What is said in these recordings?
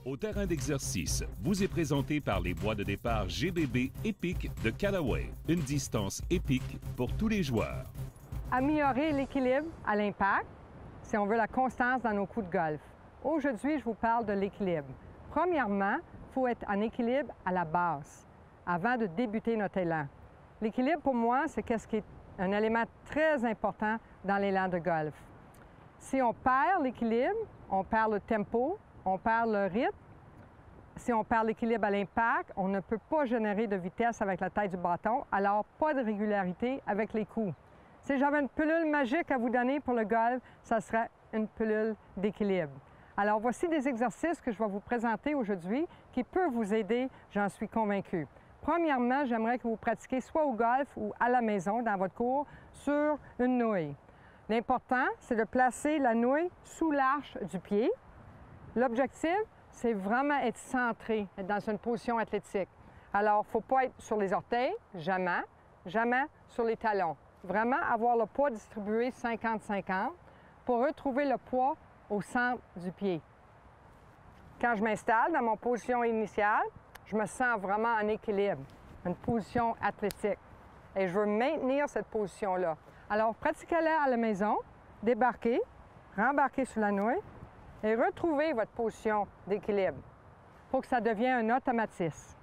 Au terrain d'exercice, vous est présenté par les bois de départ GBB Epic de Callaway. Une distance épique pour tous les joueurs. Améliorer l'équilibre à l'impact si on veut la constance dans nos coups de golf. Aujourd'hui, je vous parle de l'équilibre. Premièrement, il faut être en équilibre à la base avant de débuter notre élan. L'équilibre, pour moi, c'est ce qui est un élément très important dans l'élan de golf. Si on perd l'équilibre, on perd le tempo, on perd le rythme. Si on perd l'équilibre à l'impact, on ne peut pas générer de vitesse avec la tête du bâton, alors pas de régularité avec les coups. Si j'avais une pilule magique à vous donner pour le golf, ça serait une pilule d'équilibre. Alors voici des exercices que je vais vous présenter aujourd'hui qui peuvent vous aider, j'en suis convaincue. Premièrement, j'aimerais que vous pratiquiez soit au golf ou à la maison, dans votre cours, sur une nouille. L'important, c'est de placer la nouille sous l'arche du pied. L'objectif, c'est vraiment être centré, être dans une position athlétique. Alors, il ne faut pas être sur les orteils, jamais, jamais sur les talons. Vraiment avoir le poids distribué 50-50 pour retrouver le poids au centre du pied. Quand je m'installe dans mon position initiale, je me sens vraiment en équilibre, une position athlétique. Et je veux maintenir cette position-là. Alors, pratiquez-la à la maison, débarquez, rembarquez sur la nouille et retrouvez votre position d'équilibre pour que ça devienne un automatisme.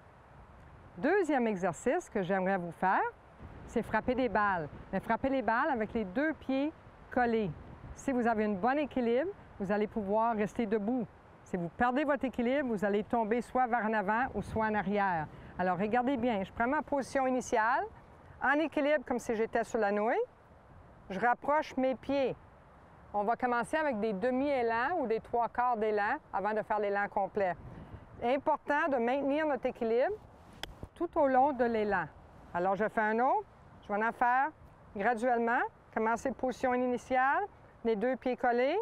Deuxième exercice que j'aimerais vous faire, c'est frapper des balles. Mais frapper les balles avec les deux pieds collés. Si vous avez un bon équilibre, vous allez pouvoir rester debout. Si vous perdez votre équilibre, vous allez tomber soit vers en avant ou soit en arrière. Alors, regardez bien, je prends ma position initiale, en équilibre comme si j'étais sur la nouille. Je rapproche mes pieds. On va commencer avec des demi-élans ou des trois quarts d'élan avant de faire l'élan complet. Important de maintenir notre équilibre tout au long de l'élan. Alors, je fais un autre. Je vais en faire graduellement. Commencer position initiale, les deux pieds collés.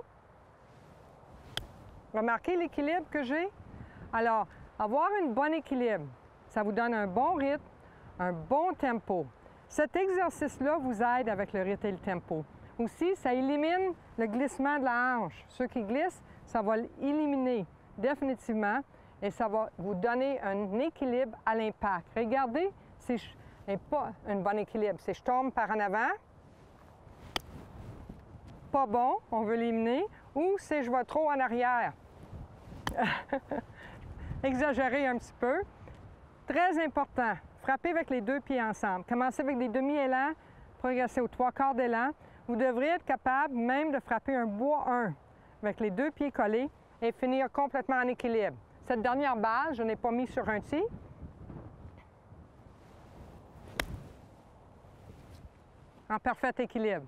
Remarquez l'équilibre que j'ai. Alors, avoir un bon équilibre, ça vous donne un bon rythme, un bon tempo. Cet exercice-là vous aide avec le rythme et le tempo. Aussi, ça élimine le glissement de la hanche. Ceux qui glissent, ça va l'éliminer définitivement et ça va vous donner un équilibre à l'impact. Regardez, si je n'ai pas un bon équilibre, si je tombe par en avant, pas bon, on veut l'éliminer, ou si je vais trop en arrière. Exagérer un petit peu. Très important, frapper avec les deux pieds ensemble. Commencez avec des demi-élans, progresser aux trois quarts d'élan. Vous devrez être capable même de frapper un bois 1 avec les deux pieds collés et finir complètement en équilibre. Cette dernière balle, je n'ai pas mis sur un tee. En parfait équilibre.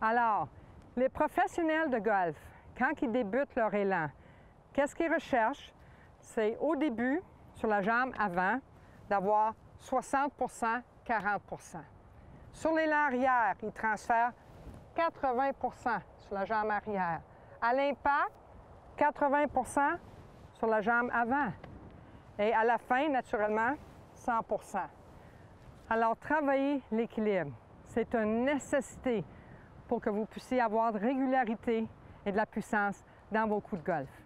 Alors, les professionnels de golf, quand ils débutent leur élan, qu'est-ce qu'ils recherchent? C'est au début, sur la jambe avant, d'avoir 60 %, 40 %. Sur l'élan arrière, ils transfèrent 80 % sur la jambe arrière. À l'impact, 80 % sur la jambe avant. Et à la fin, naturellement, 100 %. Alors, travaillez l'équilibre. C'est une nécessité pour que vous puissiez avoir de régularité et de la puissance dans vos coups de golf.